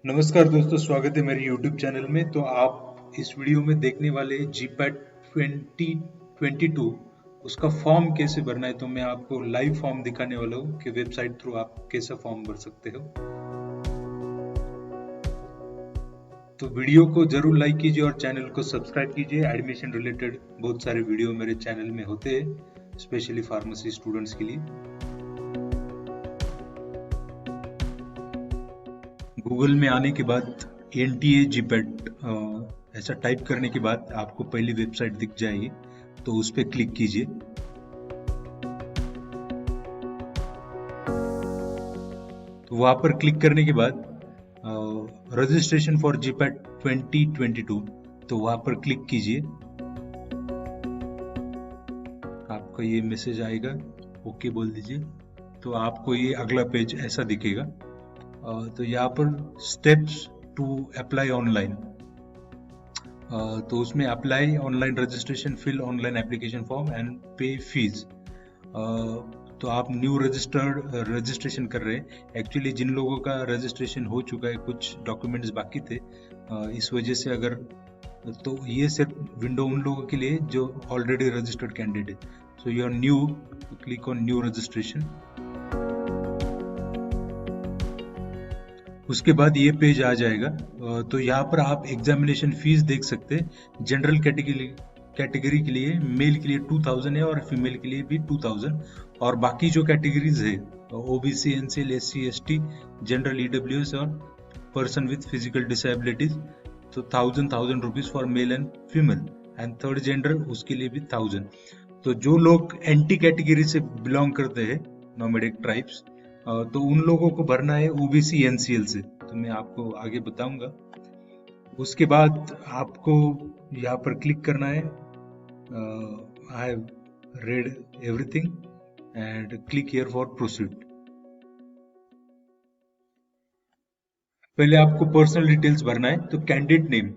नमस्कार दोस्तों, स्वागत है मेरे YouTube चैनल में। तो आप इस वीडियो में देखने वाले GPAT 2022 उसका फॉर्म कैसे भरना है। तो मैं आपको लाइव फॉर्म दिखाने वाला हूँ कि वेबसाइट थ्रू आप कैसे फॉर्म भर सकते हो। तो वीडियो को जरूर लाइक कीजिए और चैनल को सब्सक्राइब कीजिए। एडमिशन रिलेटेड बहुत सारे वीडियो मेरे चैनल में होते हैं, स्पेशली फार्मेसी स्टूडेंट्स के लिए। गूगल में आने के बाद NTA GPAT ऐसा टाइप करने के बाद आपको पहली वेबसाइट दिख जाएगी, तो उस पर क्लिक कीजिए। तो वहां पर क्लिक करने के बाद रजिस्ट्रेशन फॉर GPAT 2022, तो वहां पर क्लिक कीजिए। आपका ये मैसेज आएगा, ओके बोल दीजिए। तो आपको ये अगला पेज ऐसा दिखेगा। तो यहाँ पर स्टेप्स टू अप्लाई ऑनलाइन, तो उसमें apply online registration, fill online application form and pay fees. तो आप न्यू रजिस्ट्रेशन कर रहे हैं। एक्चुअली जिन लोगों का रजिस्ट्रेशन हो चुका है, कुछ डॉक्यूमेंट्स बाकी थे, इस वजह से अगर तो ये सिर्फ विंडो उन लोगों के लिए जो already registered candidate. So you are new, click on new registration. उसके बाद ये पेज आ जाएगा। तो यहाँ पर आप एग्जामिनेशन फीस देख सकते हैं। जनरल कैटेगरी के लिए मेल के लिए 2000 है और फीमेल के लिए भी 2000। और बाकी जो कैटेगरीज है, OBC, NCL, SC, ST, general, EWS और पर्सन विथ फिजिकल डिसेबिलिटीज, तो 1000 rupees for male and female. And third gender, उसके लिए भी 1000। तो जो लोग एंटी कैटेगरी से बिलोंग करते हैं, नोमैडिक ट्राइब्स, तो उन लोगों को भरना है OBC NCL से। तो मैं आपको आगे बताऊंगा। उसके बाद आपको यहाँ पर क्लिक करना है, I have read everything and click here for proceed. पहले आपको पर्सनल डिटेल्स भरना है। तो कैंडिडेट नेम,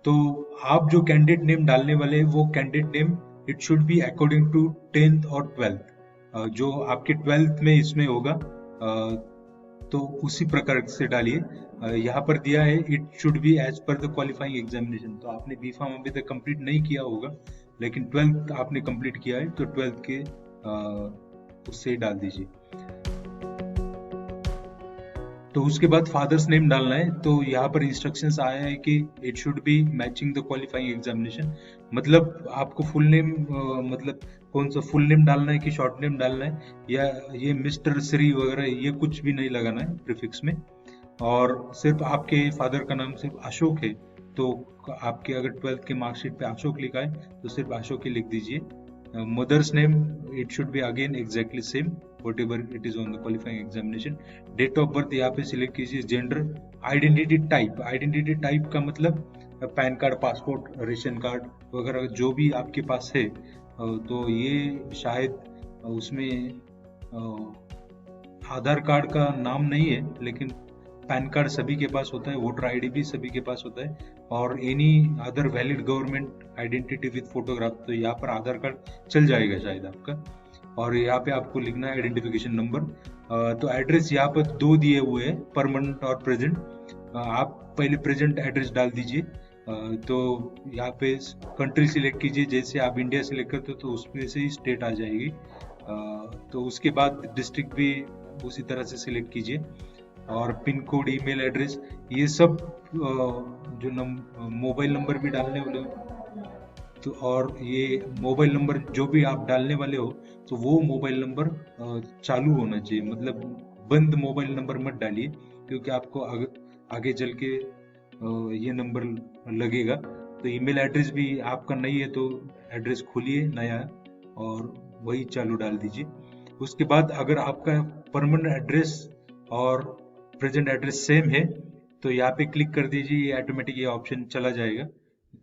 तो आप जो कैंडिडेट नेम डालने वाले हैं वो candidate name it should be according to 10th और 12th, जो आपके 12th में इसमें होगा, तो उसी प्रकार से डालिए। यहाँ पर दिया है it should be as per the qualifying examination. तो आपने बी फार्म अभी तक कंप्लीट नहीं किया होगा, लेकिन 12th आपने कंप्लीट किया है, तो 12th के उससे डाल दीजिए। तो उसके बाद फादर्स नेम डालना है। तो यहाँ पर इंस्ट्रक्शंस आया है कि it should be matching the qualifying examination. मतलब आपको फुल नेम, मतलब कौन सा फुल नेम डालना है कि शॉर्ट नेम डालना है, या ये मिस्टर, श्री वगैरह ये कुछ भी नहीं लगाना है प्रीफिक्स में। और सिर्फ आपके फादर का नाम सिर्फ अशोक है, तो आपके अगर 12th के मार्कशीट पे अशोक लिखा है तो सिर्फ अशोक ही लिख दीजिए। Mother's name it should be again exactly same whatever it is on the qualifying examination. Date of birth यहाँ पे सिलेक्ट कीजिए। जेंडर, आइडेंटिटी टाइप का मतलब PAN card, passport, ration card वगैरह जो भी आपके पास है, तो ये शायद उसमें आधार कार्ड का नाम नहीं है, लेकिन पैन कार्ड सभी के पास होता है, वोटर ID भी सभी के पास होता है, और any other valid government identity with photograph. तो यहाँ पर आधार कार्ड चल जाएगा शायद आपका। और यहाँ पे आपको लिखना है आइडेंटिफिकेशन नंबर। तो एड्रेस यहाँ पर 2 दिए हुए हैं, परमानेंट और प्रेजेंट। आप पहले प्रेजेंट एड्रेस डाल दीजिए। तो यहाँ पे कंट्री सिलेक्ट कीजिए, जैसे आप इंडिया सिलेक्ट करते हो तो उसमें से ही स्टेट आ जाएगी। तो उसके बाद डिस्ट्रिक्ट भी उसी तरह से सिलेक्ट कीजिए, और पिन कोड, ईमेल एड्रेस, ये सब जो मोबाइल नंबर भी डालने वाले हो, तो और ये मोबाइल नंबर जो भी आप डालने वाले हो, तो वो मोबाइल नंबर चालू होना चाहिए। मतलब बंद मोबाइल नंबर मत डालिए, क्योंकि आपको आगे चल के ये नंबर लगेगा। तो ईमेल एड्रेस भी आपका नहीं है, तो एड्रेस खोलिए नया और वही चालू डाल दीजिए। उसके बाद अगर आपका परमानेंट एड्रेस और प्रेजेंट एड्रेस सेम है, तो यहाँ पे क्लिक कर दीजिए, ये ऑटोमेटिक ये ऑप्शन चला जाएगा।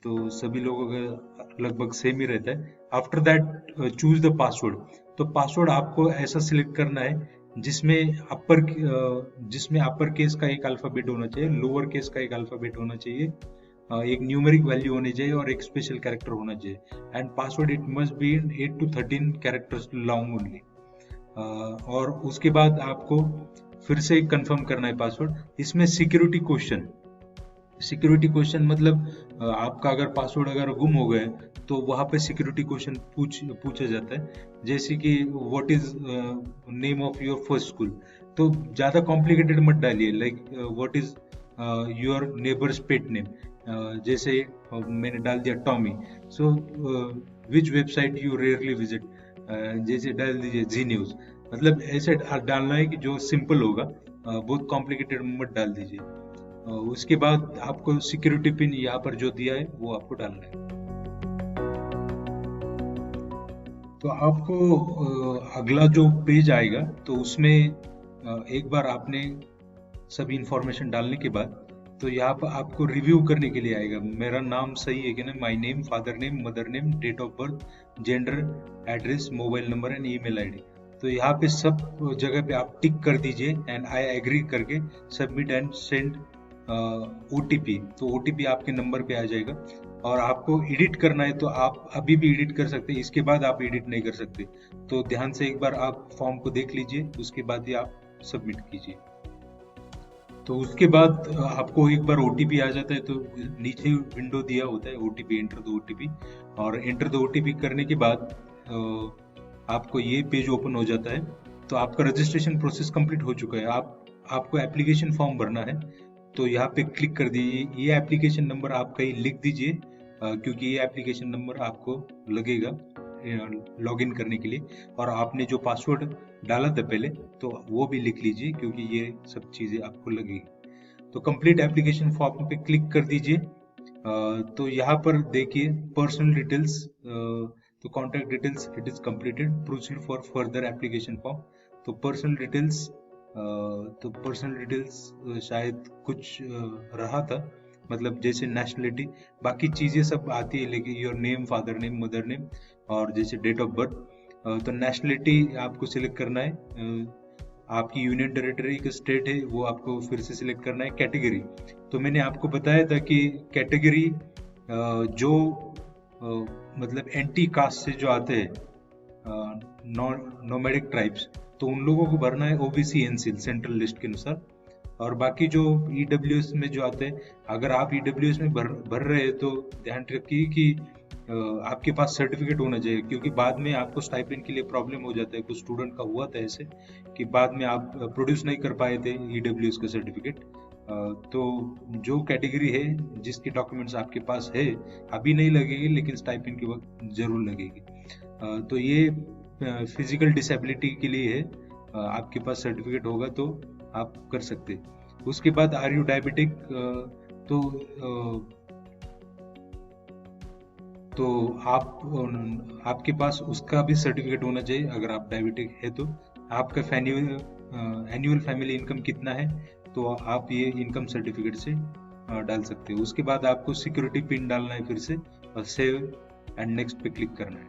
तो सभी लोगों का लगभग सेम ही रहता है। After that choose the password. तो पासवर्ड आपको ऐसा सिलेक्ट करना है जिसमें अपर केस का एक अल्फाबेट होना चाहिए, लोअर केस का एक अल्फाबेट होना चाहिए, एक न्यूमेरिक वैल्यू होनी चाहिए और एक स्पेशल कैरेक्टर होना चाहिए। And password it must be 8 to 13 characters long only. और उसके बाद आपको फिर से कंफर्म करना है पासवर्ड। इसमें सिक्योरिटी क्वेश्चन मतलब आपका अगर पासवर्ड अगर गुम हो गए तो वहाँ पे सिक्योरिटी क्वेश्चन पूछा जाता है, जैसे कि what is name of your first school. तो ज़्यादा कॉम्प्लिकेटेड मत डालिए, like what is your neighbours pet name, जैसे मैंने डाल दिया Tommy. So which website you rarely visit, जैसे डाल दीजिए जी न्यूज़। मतलब ऐसे डालना है कि जो सिंपल होगा, बहुत कॉम्प्लिकेटेड मत डाल दीजिए। उसके बाद आपको सिक्योरिटी पिन यहाँ पर जो दिया है वो आपको डालना है। तो आपको अगला जो पेज आएगा तो उसमें एक बार आपने सभी इंफॉर्मेशन डालने के बाद तो यहाँ पर आपको रिव्यू करने के लिए आएगा, मेरा नाम सही है कि नहीं, my name, father name, mother name, date of birth, gender, address, mobile number and email ID. तो यहाँ पे सब जगह पे आप टिक कर दीजिए एंड आई एग्री करके सबमिट एंड सेंड ओटीपी। तो ओटीपी आपके नंबर पे आ जाएगा। और आपको एडिट करना है तो आप अभी भी एडिट कर सकते हैं, इसके बाद आप एडिट नहीं कर सकते। तो ध्यान से एक बार आप फॉर्म को देख लीजिए, उसके बाद ही आप सबमिट कीजिए। तो उसके बाद आपको एक बार ओटीपी आ जाता है तो नीचे विंडो दिया होता है ओटीपी, एंटर द ओटीपी। और एंटर द ओटीपी करने के बाद आपको ये पेज ओपन हो जाता है। तो आपका रजिस्ट्रेशन प्रोसेस कंप्लीट हो चुका है। आपको एप्लीकेशन फॉर्म भरना है, तो यहाँ पे क्लिक कर दीजिए। ये एप्लीकेशन नंबर आप कहीं लिख दीजिए, क्योंकि ये एप्लीकेशन नंबर आपको लगेगा लॉगिन करने के लिए। और आपने जो पासवर्ड डाला था पहले तो वो भी लिख लीजिए, क्योंकि ये सब चीज़ें आपको लगेगी। तो कंप्लीट एप्लीकेशन फॉर्म पे क्लिक कर दीजिए। तो यहाँ पर देखिए पर्सनल डिटेल्स, तो contact details it is completed, proceed for further application form. तो पर्सनल डिटेल्स शायद कुछ रहा था, मतलब जैसे नेशनलिटी, बाकी चीज़ें सब आती है, लेकिन your name, father name, mother name और जैसे डेट ऑफ बर्थ। तो नेशनलिटी आपको सिलेक्ट करना है, आपकी यूनियन टेरिटरी का स्टेट है वो आपको फिर से सिलेक्ट करना है। कैटेगरी, तो मैंने आपको बताया था कि कैटेगरी जो मतलब एंटी कास्ट से जो आते हैं, नोमैडिक ट्राइब्स, तो उन लोगों को भरना है ओबीसी एनसीएल सेंट्रल लिस्ट के अनुसार। और बाकी जो ईडब्ल्यूएस में जो आते हैं, अगर आप ईडब्ल्यूएस में भर रहे हैं तो ध्यान रखिए कि आपके पास सर्टिफिकेट होना चाहिए, क्योंकि बाद में आपको स्टाइपेंड के लिए प्रॉब्लम हो जाता है। कुछ स्टूडेंट का हुआ था ऐसे कि बाद में आप प्रोड्यूस नहीं कर पाए थे ईडब्ल्यूएस का सर्टिफिकेट। तो जो कैटेगरी है जिसके डॉक्यूमेंट्स आपके पास है, अभी नहीं लगेगी लेकिन स्टाइपेंड के वक्त जरूर लगेगी। तो ये फिजिकल डिसेबिलिटी के लिए है, आपके पास सर्टिफिकेट होगा तो आप कर सकते। उसके बाद आर यू डायबिटिक, तो आपके पास उसका भी सर्टिफिकेट होना चाहिए अगर आप डायबिटिक है तो। आपका एनुअल फैमिली इनकम कितना है, तो आप ये इनकम सर्टिफिकेट से डाल सकते हो। उसके बाद आपको सिक्योरिटी पिन डालना है फिर से, और सेव एंड नेक्स्ट पे क्लिक करना है।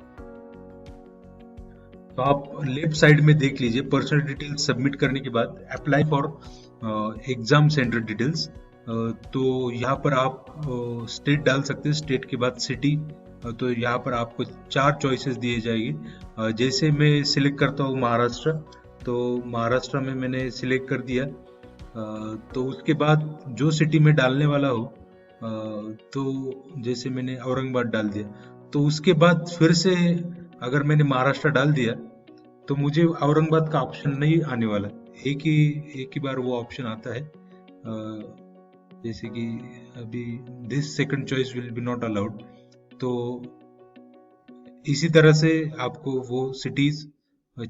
तो आप लेफ्ट साइड में देख लीजिए, पर्सनल डिटेल्स सबमिट करने के बाद apply for exam centre details. तो यहाँ पर आप स्टेट डाल सकते हैं, स्टेट के बाद सिटी। तो यहाँ पर आपको 4 चॉइसेस दिए जाएंगे। जैसे मैं सिलेक्ट करता हूँ महाराष्ट्र, तो महाराष्ट्र में मैंने सिलेक्ट कर दिया। तो उसके बाद जो सिटी में डालने वाला हो, तो जैसे मैंने औरंगाबाद डाल दिया, तो उसके बाद फिर से अगर मैंने महाराष्ट्र डाल दिया तो मुझे औरंगाबाद का ऑप्शन नहीं आने वाला, एक ही बार वो ऑप्शन आता है। जैसे कि अभी this second choice will be not allowed. तो इसी तरह से आपको वो सिटीज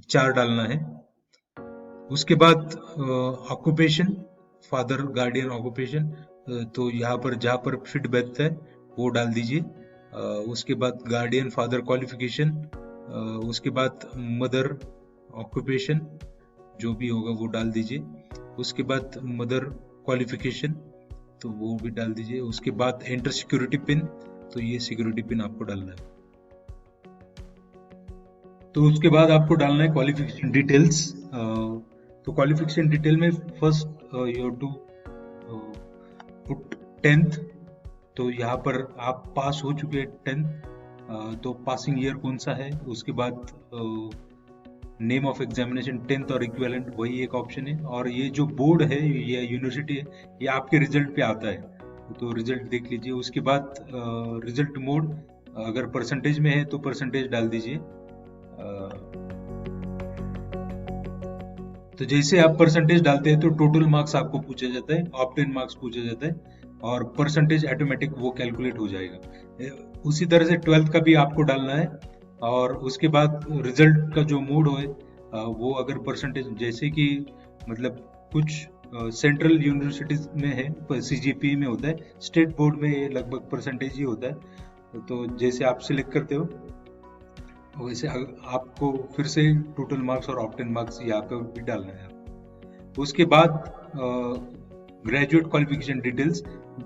4 डालना है। उसके बाद ऑक्यूपेशन, फादर गार्डियन ऑक्यूपेशन, तो यहाँ पर जहाँ पर फिट बैठता है वो डाल दीजिए। उसके बाद गार्डियन फादर क्वालिफिकेशन, उसके बाद मदर ऑक्यूपेशन जो भी होगा वो डाल दीजिए। उसके बाद मदर क्वालिफिकेशन तो वो भी डाल दीजिए। उसके बाद एंटर सिक्योरिटी पिन, तो ये सिक्योरिटी पिन आपको डालना है। तो उसके बाद आपको डालना है क्वालिफिकेशन डिटेल्स। तो क्वालिफिकेशन डिटेल में first you have to put 10th। तो यहाँ पर आप पास हो चुके हैं 10th, तो पासिंग ईयर कौन सा है। उसके बाद नेम ऑफ एग्जामिनेशन 10th और इक्विवेलेंट, वही एक ऑप्शन है। और ये जो बोर्ड है या यूनिवर्सिटी है, ये आपके रिजल्ट पे आता है, तो रिजल्ट देख लीजिए। उसके बाद रिजल्ट मोड, अगर परसेंटेज में है तो परसेंटेज डाल दीजिए। तो जैसे आप परसेंटेज डालते हैं तो टोटल मार्क्स आपको पूछा जाता है, ऑप्टेन मार्क्स पूछा जाता है, और परसेंटेज ऑटोमेटिक वो कैलकुलेट हो जाएगा। उसी तरह से 12th का भी आपको डालना है। और उसके बाद रिजल्ट का जो मोड हो, वो अगर परसेंटेज, जैसे कि मतलब कुछ सेंट्रल यूनिवर्सिटीज में है सीजीपी में होता है, स्टेट बोर्ड में ये लगभग परसेंटेज ही होता है। तो जैसे आप सिलेक्ट करते हो वैसे आपको फिर से टोटल मार्क्स और ऑप्टेन मार्क्स यहाँ पे भी डालना है आपको। उसके बाद ग्रेजुएट क्वालिफिकेशन डिटेल्स,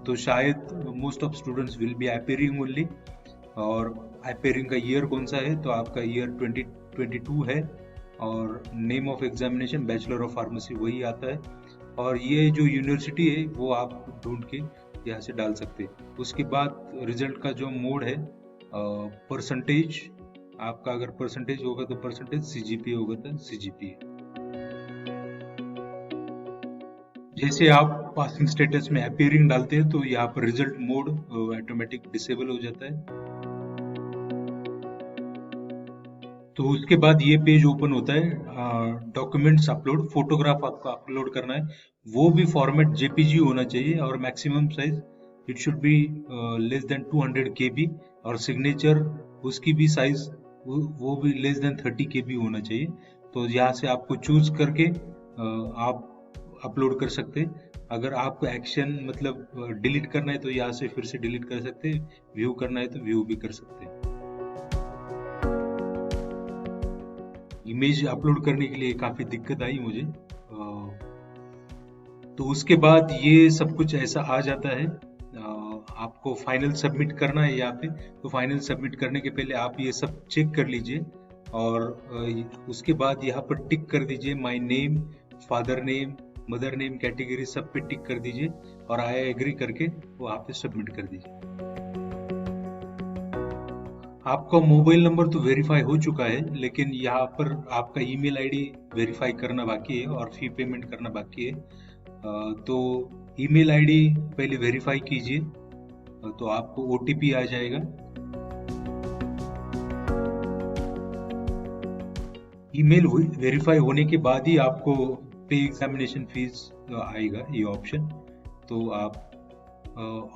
तो शायद most of students will be appearing only, और अपेयरिंग का ईयर कौन सा है, तो आपका ईयर 2022 है, और name of examination bachelor of pharmacy वही आता है, और ये जो यूनिवर्सिटी है वो आप ढूंढ के यहाँ से डाल सकते हैं। उसके बाद रिजल्ट का जो मोड है, परसेंटेज, आपका अगर परसेंटेज होगा तो परसेंटेज, सीजीपी होगा तो सीजीपी। जैसे आप पासिंग स्टेटस में अपीयरिंग डालते हैं तो यहाँ पर रिजल्ट मोड ऑटोमेटिक डिसेबल हो जाता है। तो उसके बाद ये पेज ओपन होता है, डॉक्यूमेंट्स अपलोड, फोटोग्राफ आपको अपलोड करना है, वो भी फॉर्मेट जेपीजी होना चाहिए, और maximum size it should be less than 200 KB, और सिग्नेचर उसकी भी साइज वो भी लेस देन 30 KB होना चाहिए। तो यहाँ से आपको चूज करके आप अपलोड कर सकते हैं। अगर आपको एक्शन मतलब डिलीट करना है तो यहाँ से फिर से डिलीट कर सकते हैं, व्यू करना है तो व्यू भी कर सकते हैं। इमेज अपलोड करने के लिए काफी दिक्कत आई मुझे। तो उसके बाद ये सब कुछ ऐसा आ जाता है। आपको फाइनल सबमिट करना है यहाँ पे, तो फाइनल सबमिट करने के पहले आप ये सब चेक कर लीजिए, और उसके बाद यहाँ पर टिक कर दीजिए my name, father name, mother name category, सब पे टिक कर दीजिए, और आई एग्री करके वहाँ पे सबमिट कर दीजिए। आपका मोबाइल नंबर तो वेरीफाई हो चुका है, लेकिन यहाँ पर आपका ईमेल आईडी वेरीफाई करना बाकी है और फी पेमेंट करना बाकी है। तो ईमेल आईडी पहले वेरीफाई कीजिए, तो आपको ओटीपी आ जाएगा। ईमेल वेरीफाई होने के बाद ही आपको पे एग्जामिनेशन फीस आएगा, ये ऑप्शन। तो आप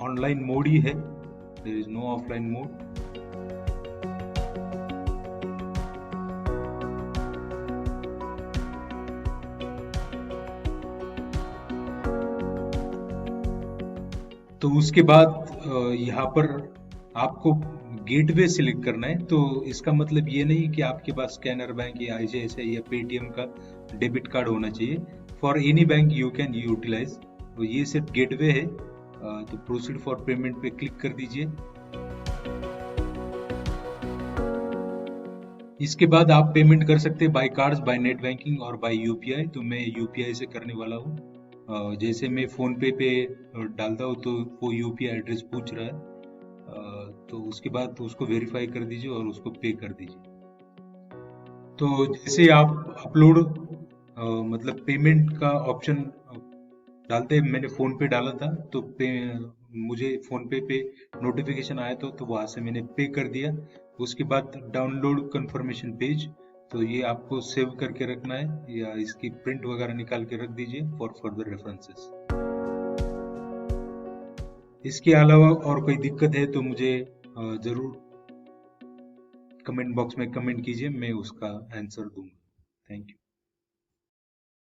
ऑनलाइन मोड ही है, there is no offline mode. तो उसके बाद यहाँ पर आपको गेटवे सिलेक्ट करना है। तो इसका मतलब ये नहीं कि आपके पास स्कैनर बैंक या आईसीआईसीआई या पेटीएम का डेबिट कार्ड होना चाहिए। For any bank you can utilise, तो ये सिर्फ गेटवे है। तो प्रोसीड फॉर पेमेंट पे क्लिक कर दीजिए। इसके बाद आप पेमेंट कर सकते हैं by cards, by net banking और बाय यूपीआई। तो मैं यूपीआई से करने वाला हूँ। जैसे मैं फोन पे डालता हूँ तो वो यूपीआई एड्रेस पूछ रहा है, तो उसके बाद उसको वेरीफाई कर दीजिए और उसको पे कर दीजिए। तो जैसे आप अपलोड मतलब पेमेंट का ऑप्शन डालते हैं, मैंने फोन पे डाला था तो मुझे फोन पे नोटिफिकेशन आया तो वहां से मैंने पे कर दिया। उसके बाद डाउनलोड कंफर्मेशन पेज, तो ये आपको सेव करके रखना है या इसकी प्रिंट वगैरह निकाल के रख दीजिए फॉर फर्दर रेफरेंसेस। इसके अलावा और कोई दिक्कत है तो मुझे जरूर कमेंट बॉक्स में कमेंट कीजिए, मैं उसका आंसर दूंगा। Thank you.